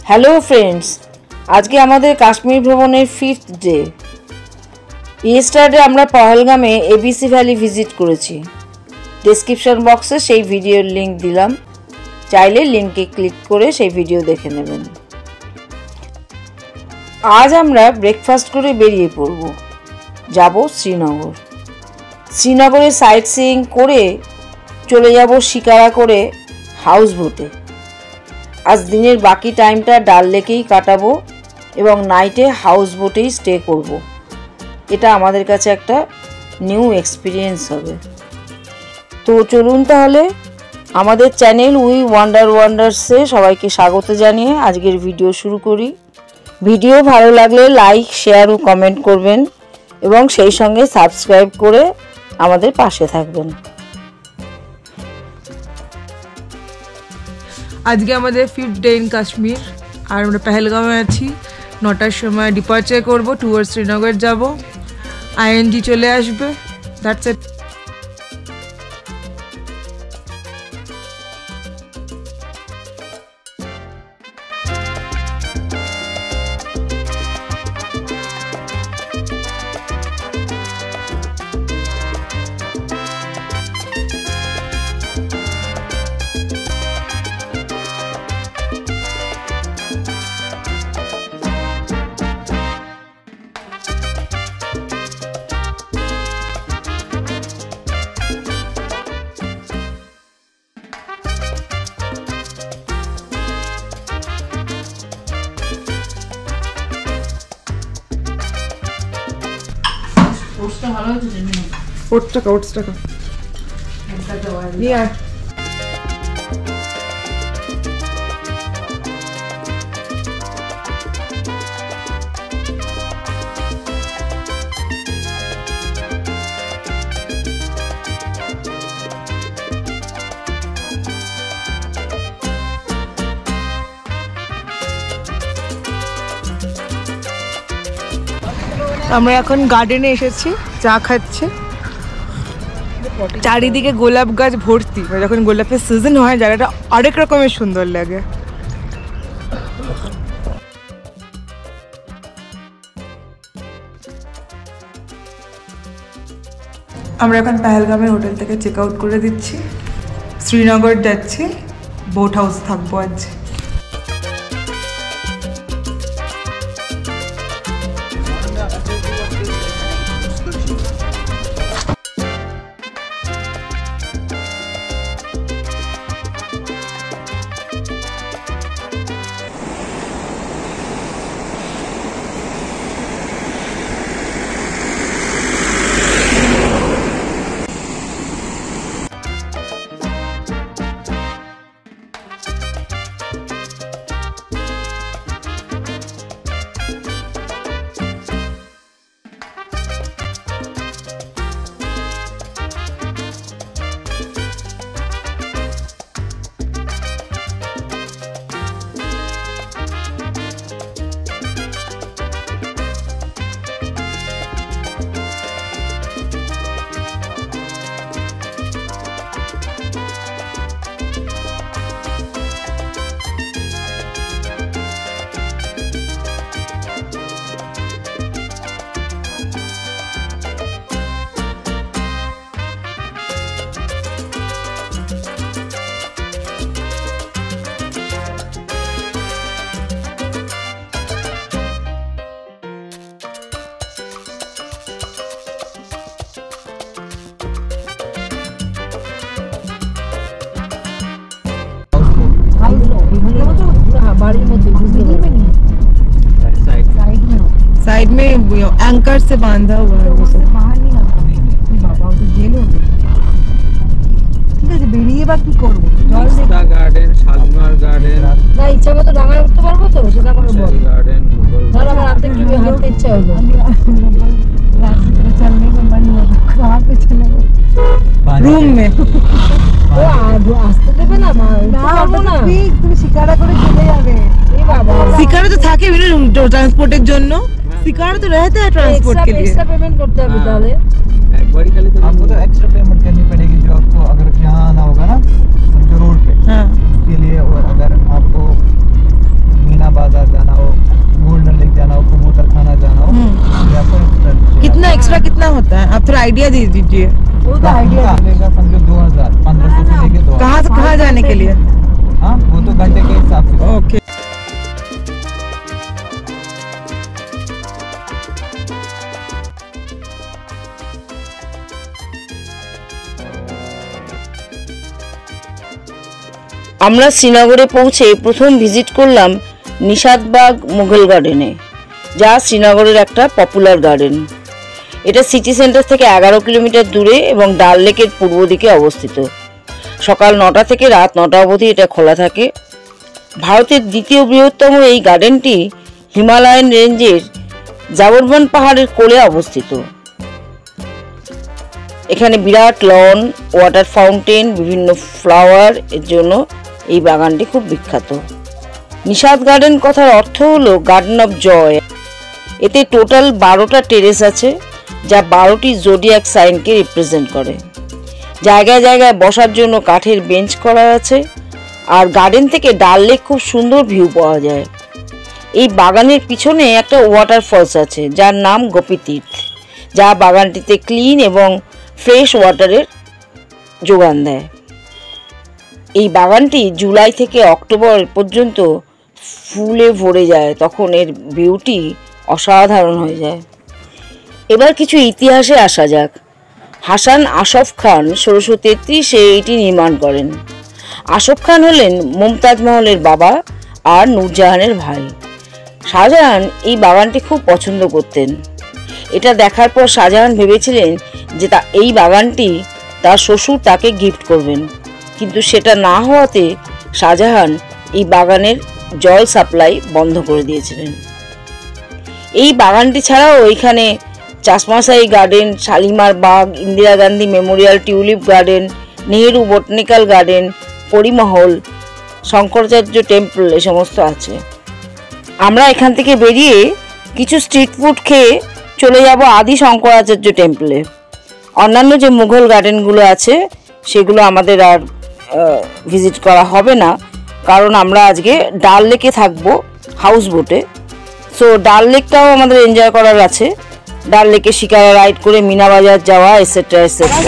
Hello friends, আজকে আমাদের কাশ্মীর ভ্রমণের 5th ডে। ইয়েস্টারডে আমরা পহলগামে এবিসি ভ্যালি ভিজিট করেছি। ডেসক্রিপশন বক্সে সেই ভিডিওর লিঙ্ক দিলাম, চাইলে লিঙ্কে ক্লিক করে সেই ভিডিও দেখে নেবেন। আজ আমরা ব্রেকফাস্ট করে বেরিয়ে পড়ব, যাব শ্রীনগর। শ্রীনগরে সাইট সিইং করে চলে যাব শিকারা করে হাউস বোটে। আজ দিনের বাকি টাইমটা ডাল লেকেই কাটাবো এবং নাইটে হাউস বোটেই স্টে করব। এটা আমাদের কাছে একটা নিউ এক্সপিরিয়েন্স হবে। তো চলুন তাহলে আমাদের চ্যানেল উই ওয়ান্ডারসে সবাইকে স্বাগত জানিয়ে আজকের ভিডিও শুরু করি। ভিডিও ভালো লাগলে লাইক, শেয়ার ও কমেন্ট করবেন এবং সেই সঙ্গে সাবস্ক্রাইব করে আমাদের পাশে থাকবেন। আজকে আমাদের 5th ডে ইন কাশ্মীর, আর আমরা পেহেলগামে আছি। 9টার সময় ডিপার্চার করব, টুয়ার্ডস শ্রীনগর যাব। আইএনজি চলে আসবে। That's it. ওটস টাকা নিয়ে আয়। আমরা এখন গার্ডেনে এসেছি, চা খাচ্ছি। চারিদিকে গোলাপ গাছ ভর্তি, যখন গোলাপের সিজন হয় জায়গাটা অনেক রকমের সুন্দর লাগে। আমরা এখন পেহেলগামের হোটেল থেকে চেক আউট করে দিচ্ছি, শ্রীনগর যাচ্ছি। বোট হাউস থাকবো আজ। साइड में एंकर से बांधा हुआ है, वो सब बाहर नहीं आता। बाबा तो जेल हो गई। ঠিক আছে, বেরিয়ে বা কি করব? জলদা গার্ডেন, শালমার গার্ডেন, না ইচ্ছা মতো ডাঙা উঠতে পারবো তো, সেটা করে বল। গার্ডেন ধর আমার হাতে কি হাঁটতে ইচ্ছা হলো, রাস্তা চলने को मन नहीं हो, कहां पे चले गए? रूम में ও আসতে দেবে না মা, পারবো না। তুমি শিকারা করে চলে যাবে। এই বাবা, শিকারা তো থাকে বিভিন্ন ট্রান্সপোর্টের জন্য। शिकारा तो रहता है ट्रांसपोर्ट के लिए। एक्स्ट्रा पेमेंट करते हैं बता आपको तो एक्स्ट्रा पेमेंट करनी पड़ेगी जो आपको अगर यहाँ आना होगा ना जो रोड पे उसके लिए। और अगर आपको मीनाबाद थोड़ा आइडिया दे दीजिए। वो तो आइडिया मिलेगा, समझो 2000 1500 से लेके 2000। कहाँ से कहाँ जाने के लिए? हाँ वो तो घंटे के हिसाब से। ओके। আমরা শ্রীনগরে পৌঁছে প্রথম ভিজিট করলাম নিশাতবাগ মুঘল গার্ডেনে, যা শ্রীনগরের একটা পপুলার গার্ডেন। এটা সিটি সেন্টার থেকে 11 কিলোমিটার দূরে এবং ডাল লেকের পূর্ব দিকে অবস্থিত। সকাল 9টা থেকে রাত 9টা অবধি এটা খোলা থাকে। ভারতের দ্বিতীয় বৃহত্তম এই গার্ডেনটি হিমালয়ান রেঞ্জের জাবরবান পাহাড়ের কোলে অবস্থিত। এখানে বিরাট লন, ওয়াটার ফাউন্টেন, বিভিন্ন ফ্লাওয়ার এর জন্য এই বাগানটি খুব বিখ্যাত। নিশাত গার্ডেন কথার অর্থ হলো গার্ডেন অফ জয়। এতে টোটাল 12টা টেরেস আছে, যা 12টি জোডিয়াক সাইনকে রিপ্রেজেন্ট করে। জায়গায় জায়গায় বসার জন্য কাঠের বেঞ্চ করা আছে, আর গার্ডেন থেকে ডাল লেক খুব সুন্দর ভিউ পাওয়া যায়। এই বাগানের পিছনে একটা ওয়াটারফলস আছে, যার নাম গোপীতীর্থ, যা বাগানটিতে ক্লিন এবং ফ্রেশ ওয়াটারের যোগান দেয়। এই বাগানটি জুলাই থেকে অক্টোবর পর্যন্ত ফুলে ভরে যায়, তখন এর বিউটি অসাধারণ হয়ে যায়। এবার কিছু ইতিহাসে আসা যাক। হাসান আশফ খান 1633-এ এটি নির্মাণ করেন। আশফ খান হলেন মুমতাজ মহলের বাবা আর নূরজাহানের ভাই। শাহজাহান এই বাগানটি খুব পছন্দ করতেন। এটা দেখার পর শাহজাহান ভেবেছিলেন যে এই বাগানটি তার শ্বশুর তাকে গিফট করবেন, কিন্তু সেটা না হওয়াতে শাহজাহান এই বাগানের জল সাপ্লাই বন্ধ করে দিয়েছিলেন। এই বাগানটি ছাড়াও এখানে Chashme Shahi garden, Shalimar Bagh, Indira Gandhi memorial tulip garden, Nehru botanical garden, Pari Mahal, Shankaracharya temple এ সমস্ত আছে। আমরা এখান থেকে বেরিয়ে কিছু স্ট্রিট ফুড খেয়ে চলে যাব আদি শঙ্করাচার্য টেম্পলে। অন্যান্য যে মুঘল গার্ডেনগুলো আছে সেগুলো আমাদের আর ভিজিট করা হবে না, কারণ আমরা আজকে ডাল লেকে থাকবো হাউস বোটে। সো ডাল লেকটাও আমাদের এনজয় করার আছে। ডাল লেকে শিকারা রাইড করে মিনা বাজার যাওয়া এটসেট্রা এটসেট্রা।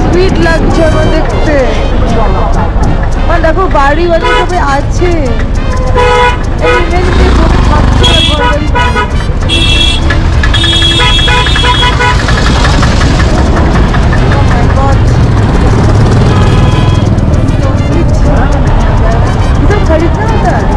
স্পিড লাগছে আমার দেখতে। দেখো বাড়ি বাড়ি সবাই আছে। खरीदना होता है।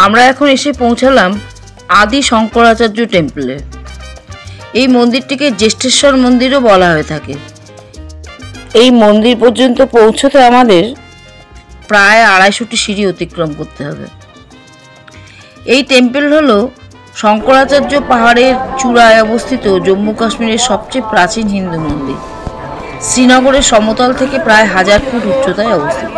আমরা এখন এসে পৌঁছালাম আদি শঙ্করাচার্য টেম্পলে। এই মন্দিরটিকে জ্যেষ্ঠেশ্বর মন্দিরও বলা হয়ে থাকে। এই মন্দির পর্যন্ত পৌঁছতে আমাদের প্রায় 250টি সিঁড়ি অতিক্রম করতে হবে। এই টেম্পল হলো শঙ্করাচার্য পাহাড়ের চূড়ায় অবস্থিত জম্মু কাশ্মীরের সবচেয়ে প্রাচীন হিন্দু মন্দির। শ্রীনগরের সমতল থেকে প্রায় 1000 ফুট উচ্চতায় অবস্থিত।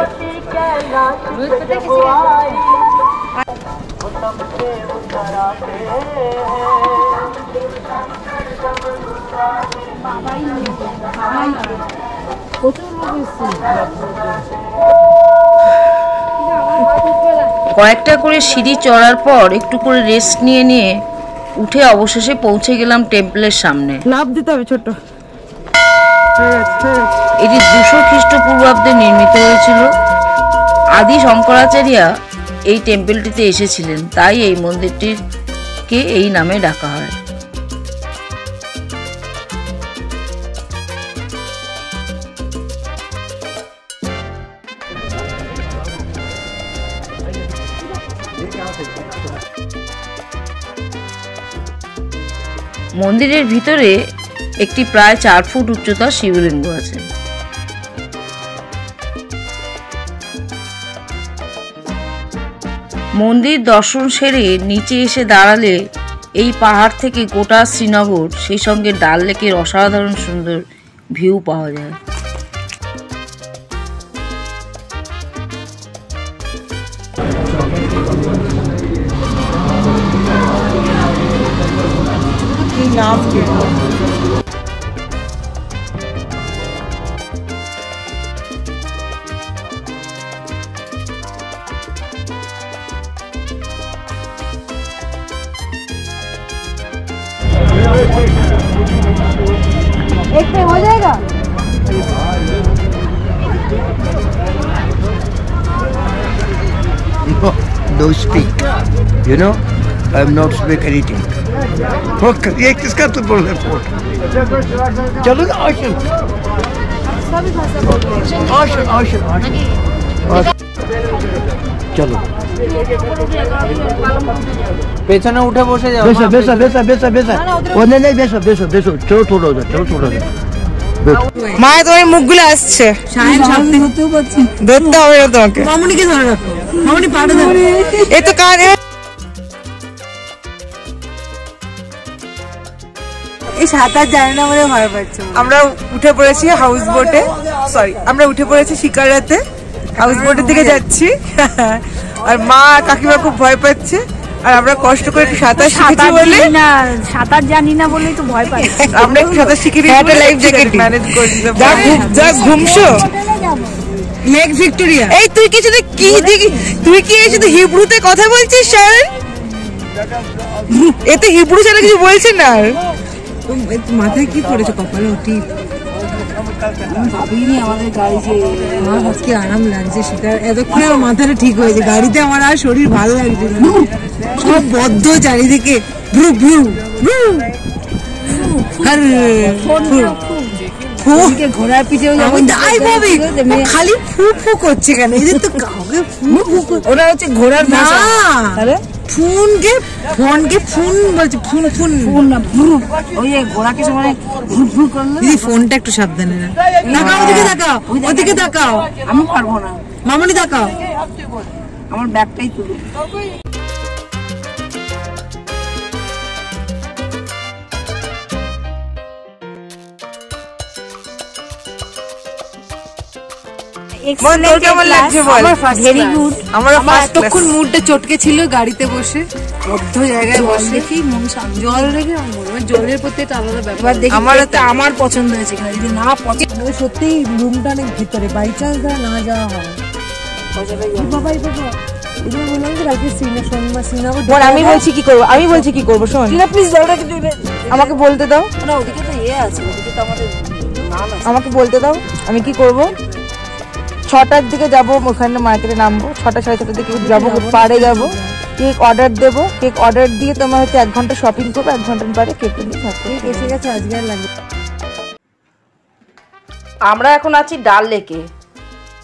কয়েকটা করে সিঁড়ি চড়ার পর একটু করে রেস্ট নিয়ে উঠে অবশেষে পৌঁছে গেলাম টেম্পলের সামনে। লাভ দিতে হবে ছোট। এটি 200 খ্রিস্টপূর্বাব্দে নির্মিত হয়েছিল। আদি শঙ্করাচার্য এই টেম্পলটিতে এসেছিলেন, তাই এই মন্দিরটিকে এই নামে ডাকা হয়। মন্দিরের ভিতরে একটি প্রায় 4 ফুট উচ্চতার শিবলিঙ্গ আছে। মন্দির দর্শন সেরে নিচে এসে দাঁড়ালে এই পাহাড় থেকে গোটা শ্রীনগর, সেই সঙ্গে ডাল লেকের অসাধারণ সুন্দর ভিউ পাওয়া যায়। एक पे हो जाएगा। No, no speak. You know, I'm not speak anything. Okay, ये किसका तो बोल रहे फोट? चलो ना आशन। आशन आशन आशन। चलो। পেছনে উঠে বসে যাও। बेसा बेसा बेसा बेसा बेसा। वो नहीं बेसा बेसा बेसा। चलो थोड़ा उधर चलो थोड़ा उधर। মায়ের তোমার মুখগুলো আসছে। शायद सामने होते পাচ্ছি। ধরতে হবে না তোমাকে। মামুনিকে ধরে রাখো। মামুনি পাড়ে দাও। এই তো কান এই সাঁতার জানে না বলে ভয় পাচ্ছে। আমরা উঠে পড়েছি হাউস বোটে, আমরা উঠে পড়েছি শিকারাতে, হাউস বোটের দিকে যাচ্ছি। আর মা কাকিমা খুব ভয় পাচ্ছে, আর আমরা কষ্ট করে একটু সাঁতার শিখেছি বলে, সাঁতার জানি না বলেই তো ভয় পাই। আমরা একটু সাঁতার শিখে নিয়েছি, একটা লাইফ জ্যাকেট ম্যানেজ করে দিলাম। যা ঘুমছো লেক ভিক্টোরিয়া। এই তুই কি শুধু তুই কি শুধু হিব্রুতে কথা বলছিস স্যার? এতে হিব্রু ছাড়া কিছু বলছে না। মাথায় কি পড়েছে কপালে? উঠি ভাবিনি আমাদের গাড়ি যে আমার আজকে আরাম লাগছে। সেটা এতক্ষণে আমার মাথাটা ঠিক হয়েছে। গাড়িতে আমার আর শরীর ভালো লাগছে না, সব বদ্ধ চারিদিকে। ভ্রু ভ্রু ভ্রু ঘোড়ার পিছেও খালি ফু ফু করছে কেন? এদের তো কাউকে ওরা হচ্ছে ঘোড়ার ভাষা। ফোনকে ফোন বলছে, ফোন ফোন ফোন না ভ্রু। ওই ঘোড়াকে সময় ভ্রু ভ্রু করলো। দিদি ফোনটা একটু সাবধানে না। তাকাও, ওদিকে তাকাও, ওদিকে তাকাও। আমি পারবো না। মামুনি তাকাও, আমার ব্যাগটাই তুলো। কেমন লাগছে বল? Very good. আমার এতক্ষণ মুডটা চটকে ছিল গাড়িতে বসে, বদ্ধ জায়গায় বসে দেখি মন শান্ত। জল রেখে জলের প্রতি একটা আলাদা ব্যাপার। আমার পছন্দ হয়েছে। যদি না পছন্দ সত্যি রুমটা অনেক ভিতরে, বাই চান্স না যাওয়া হয়। আমি বলছি কি করবো শোন প্লিজ, জলটা আমাকে বলতে দাও। না ওদিকে তো ইয়ে আছে, ওদিকে তো আমাদের আমাকে বলতে দাও আমি কি করব। 6টার দিকে যাবো, ওখানে মার্কেটে নামবো। 6টা 6:30 দিকে যাবো, পাড়ে যাবো, কেক অর্ডার দেবো। কেক অর্ডার দিয়ে তোমার হচ্ছে 1 ঘন্টা শপিং করবো, 1 ঘন্টার পরে কেক নিয়ে থাকবো। এসে গেছে আজকে আর লাগবে। আমরা এখন আছি ডাল লেকে।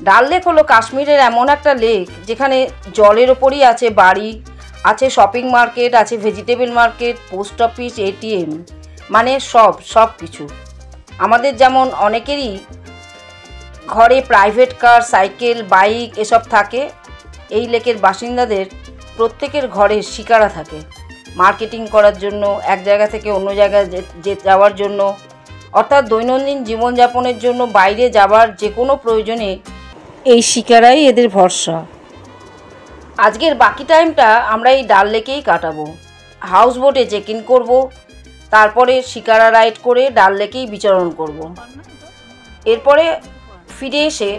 ডাল লেক হলো কাশ্মীরের এমন একটা লেক যেখানে জলের ওপরই আছে বাড়ি, আছে শপিং মার্কেট, আছে vegetable market, post office, ATM, মানে সব কিছু। আমাদের যেমন অনেকেরই ঘরে প্রাইভেট কার, সাইকেল, বাইক এসব থাকে। এই লেকের বাসিন্দাদের প্রত্যেকের ঘরে শিকারা থাকে, মার্কেটিং করার জন্য, এক জায়গা থেকে অন্য জায়গায় যাওয়ার জন্য, অর্থাৎ দৈনন্দিন জীবনযাপনের জন্য বাইরে যাবার যে কোনো প্রয়োজনে এই শিকারাই এদের ভরসা। আজকের বাকি টাইমটা আমরা এই ডাল লেকেই কাটাবো। হাউস বোটে চেক ইন করবো, তারপরে শিকারা রাইড করে ডাল লেকেই বিচরণ করব। এরপরে ফিরে এসে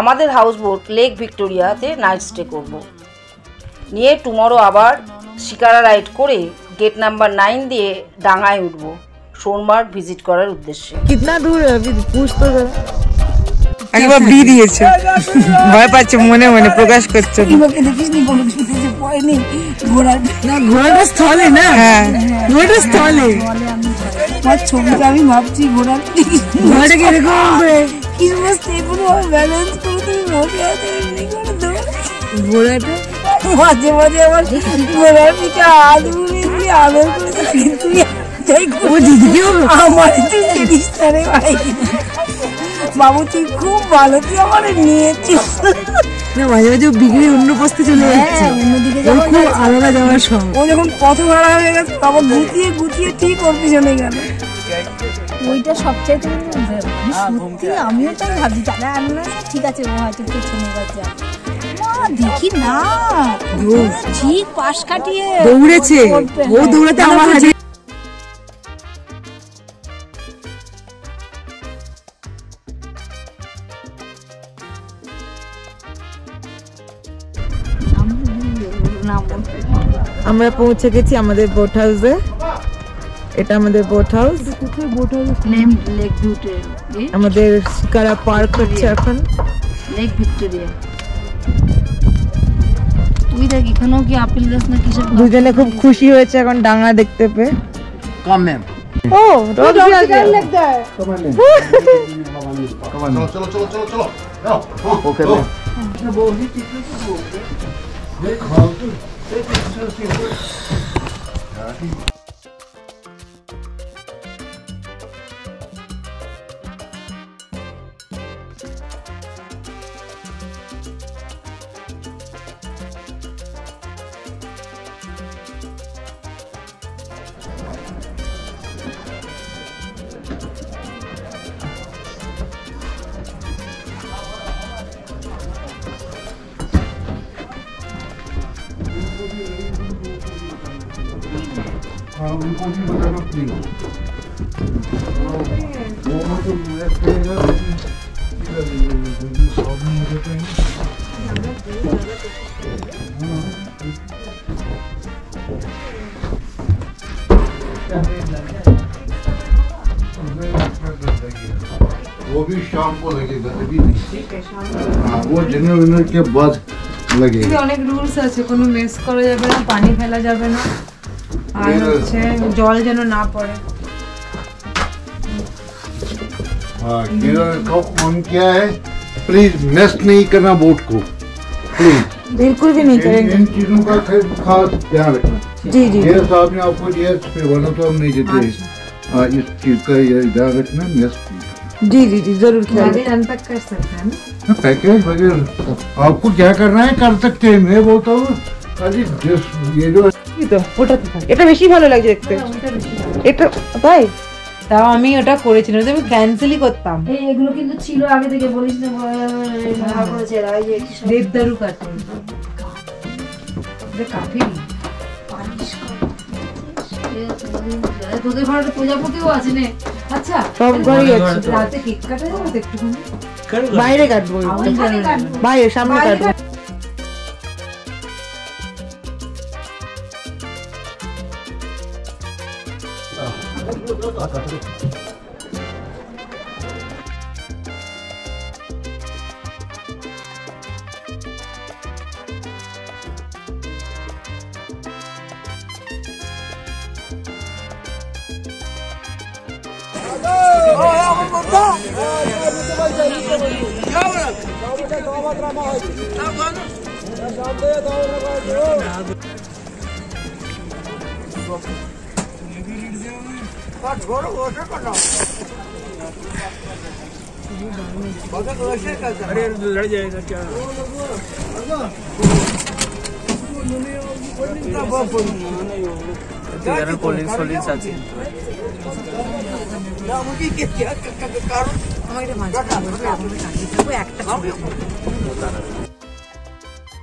আমাদের হাউস বোট লেক ভিক্টোরিয়াতে নাইট স্টে করব। নিয়ে টুমরো আবার শিকারা রাইড করে গেট নাম্বার 9 দিয়ে ডাঙায় উঠব সোনমার্গ ভিজিট করার উদ্দেশ্যে। कितना दूर है अभी पूछ तो जरा। একবার বি দিয়েছে, ভয় পাচ্ছে, মনে মনে প্রকাশ করছে। ঘোড়াটা স্থলে না? হ্যাঁ, ঘোড়াটা স্থলে। ছবিটা আমি ভাবছি ঘোড়াটা কিরকম হবে? ঘোড়াটা মাঝে মাঝে আমার ঘোড়ার পিঠে হাত বুলিয়ে দিয়ে আদর করেছে, কিন্তু আমার তুই জিনিস রে ভাই। বাবু তুই খুব ভালো, তুই আমার নিয়েছিস না, মাঝে মাঝে বিগড়ে অন্য পোস্টে চলে যাচ্ছে, অন্যদিকে খুব আলাদা যাওয়ার সময়। ও যখন পথ ভাড়া হয়ে গেছে তখন গুটিয়ে গুটিয়ে ঠিক ওর পিছনে গেল। ওইটা সবচাইতে সত্যি আমিও তাই ভাবছি, দাদা আমরা ঠিক আছে ও হয়তো পেছনে যা দেখি না ঠিক পাশ কাটিয়ে দৌড়েছে, ও দৌড়াতে আমার হাতে। আমরা পৌঁছে গেছি আমাদের বোট হাউসে। এটা আমাদের বোট হাউস। কোথায় boat house? Name lake Victoria. আমাদের শিকারা পার্ক হচ্ছে এখন লেক ভিক্টোরিয়া। তুই দেখ এখানেও কি আপেল গাছ না কিসব। দুজনে খুব খুশি হয়েছে এখন ডাঙা দেখতে পেয়ে। Come, ma'am. ও রোজ लगता है। Okay, ma'am. उनको भी बताना प्लीज। वो भी शाम को लगेगा, अभी नहीं। हाँ, वो डिनर के बाद लगेगा। অনেক রুলস আছে, কোনো মিস করা যাবে না, পানি ফেলা যাবে না, আর হচ্ছে জল যেন না পড়ে। हाँ, का कौन क्या है, प्लीज मिस नहीं करना बोट को, प्लीज बिल्कुल भी नहीं करेंगे। इन चीजों का खास ध्यान रखना। जी जी ये साहब ने आपको दिया, फिर वरना तो हम नहीं देते। हाँ, इस चीज का ये ध्यान रखना, मिस जी जी जी जरूर अनपैक कर सकते हैं ना। पैकेज वगैरह आपको क्या करना है कर सकते हैं, मैं बोलता हूँ खाली ये जो এটা বেশি ভালো লাগছে দেখতে। এটা তাই তাও আমি ওটা করেছিলাম, আমি ক্যান্সেলই করতাম। এগুলো কিন্তু ছিল আগে থেকে, বলিস না করেছে দেবদারু কাঠি, কাঠি তোদের ঘরে প্রজাপতিও আছে না? আচ্ছা সব ঘরেই আছে। রাতে কেক কাটা যাবে তো একটুখানি, বাইরে কাটবো, বাইরে সামনে কাটবো। अरे लड़ जाएगा क्या कोल्ड ड्रिंक्स আছে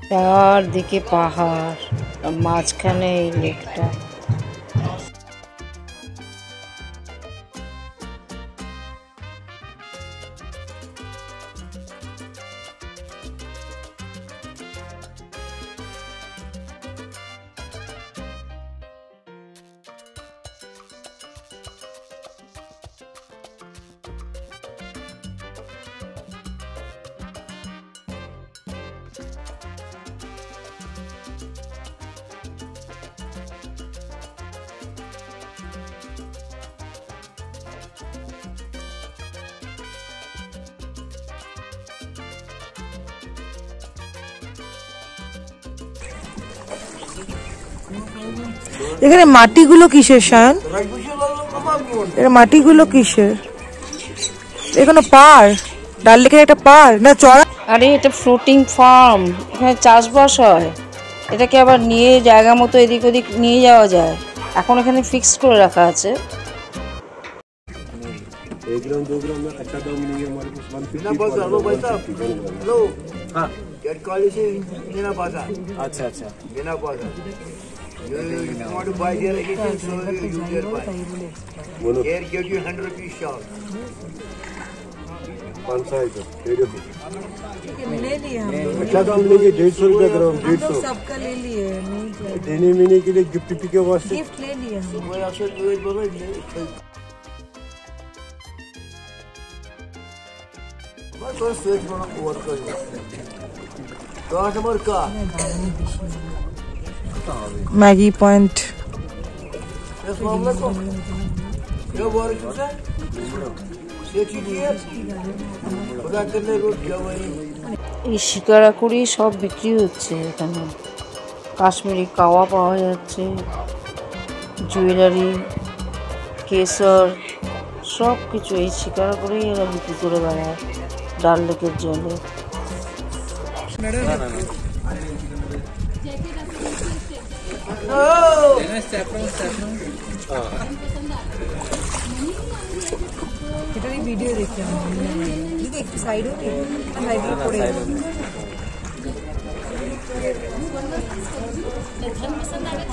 চারদিকে পাহাড়, মাঝখানে এই লেকটা। এখানে মাটিগুলো কিসের শায়ন? এর মাটিগুলো কিসের? এখানে পার, ডাল লেকের একটা পার না চড়া? আরে এটা ফ্লোটিং ফার্ম, এখানে চাষবাস হয়। এটাকে আবার নিয়ে জায়গা মতো এদিক ওদিক নিয়ে যাওয়া যায়। এখন এখানে ফিক্সড করে রাখা আছে। अच्छा अच्छा You want to buy their kitchen, so you their buy. Here gives you 100 rupees shop. पाँच सौ है ले लिया अच्छा दाम लेंगे 150 रुपया ग्राम 150 सबका ले लिए देने मीने के लिए गिफ्ट के वास्ते गिफ्ट ले लिया Why also do it बोलो बस बस स्विच बना वर्क कर कस्टमर का मैगी पॉइंट इस मामले को ये वर्क है ये चीज़ बता करने रोड क्या वही এই শিকারাকুড়ি সব বিক্রি হচ্ছে এখানে। কাশ্মীরি কাওয়া পাওয়া যাচ্ছে, জুয়েলারি, কেশর, সব কিছু এই শিকারাকুড়ি এরা বিক্রি করে বেড়ায় ডাল লেকের জলে। এটারই ভিডিও দেখি দিদি একটু সাইড হোক সাইড করে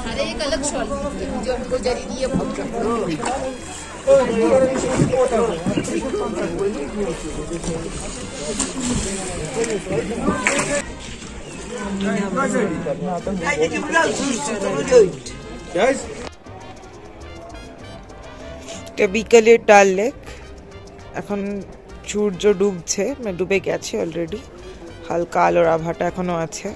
हर एक अलग शॉल जो हमको जरी है বিকালের ডাল লেক, এখন সূর্য ডুবছে, ডুবে গেছে অলরেডি, হালকা আলোর আভাটা এখনো আছে।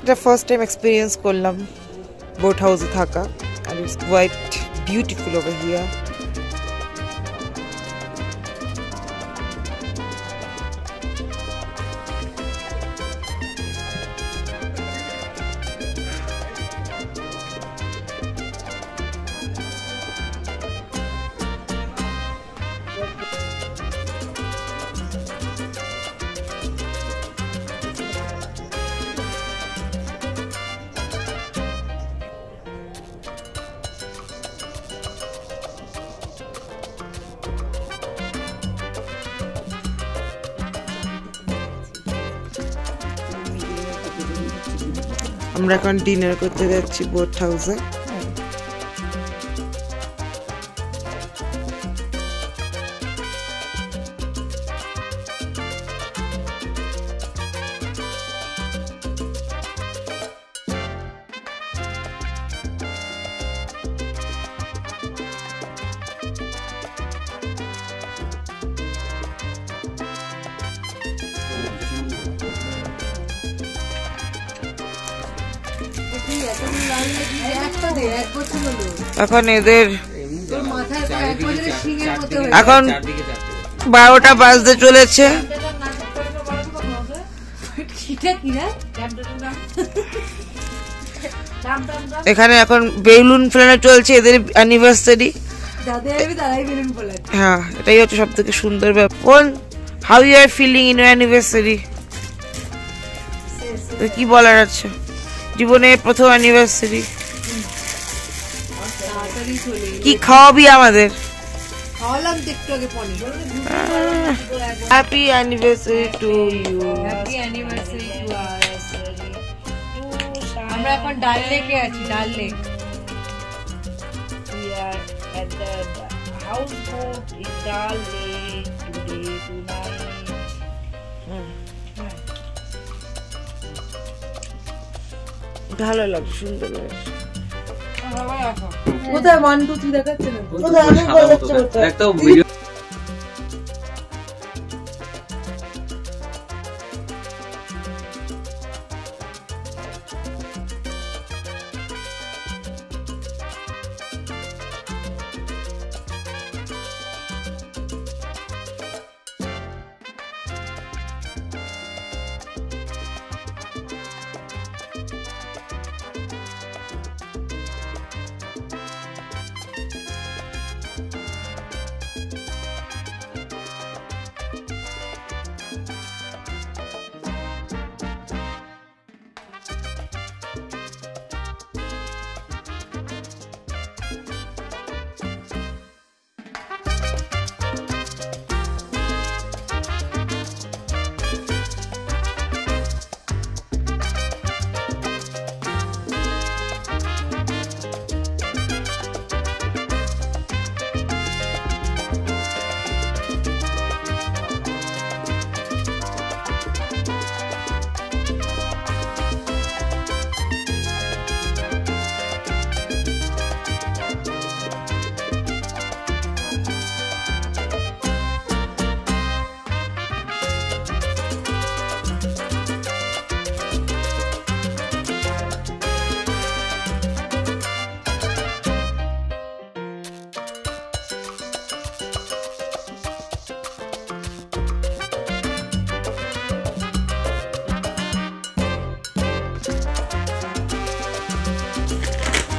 এটা ফার্স্ট টাইম এক্সপিরিয়েন্স করলাম বোট হাউসে থাকা, আর it's quite beautiful over here. আমরা এখন ডিনার করতে যাচ্ছি বোট হাউসে। এখন এদের এখন 12টা বাজতে চলেছে। এখানে এখন বেলুন ফেলানো চলছে, এদের অ্যানিভার্সারি। হ্যাঁ, এটাই হচ্ছে সব থেকে সুন্দর ব্যাপার। How you are feeling in your anniversary? কি বলার আছে? জীবনের প্রথম অ্যানিভার্সারি। কি খাওয়াবি আমাদের? খাওয়ালাম তো একটু আগে paneer. Happy anniversary to you. Happy anniversary to us. আমরা এখন ডাল লেকে আছি, Dal lake. We are at the houseboat in Dal Lake today, tonight. ভালো লাগছে, সুন্দর লাগছে। কোথায় 1 2 3 দেখাচ্ছে না? একটা ভিডিও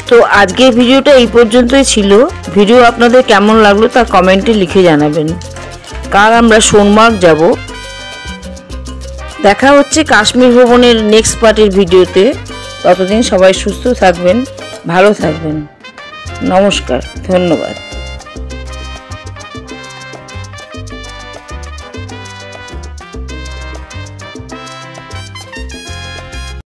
তো আজকের ভিডিওটা এই পর্যন্তই ছিল। ভিডিও আপনাদের কেমন লাগলো তা কমেন্টে লিখে জানাবেন। কাল আমরা সোনমার্গ যাব। দেখা হচ্ছে কাশ্মীর ভ্রমণের নেক্সট পার্টের ভিডিওতে। ততদিন সবাই সুস্থ থাকবেন, ভালো থাকবেন। নমস্কার, ধন্যবাদ।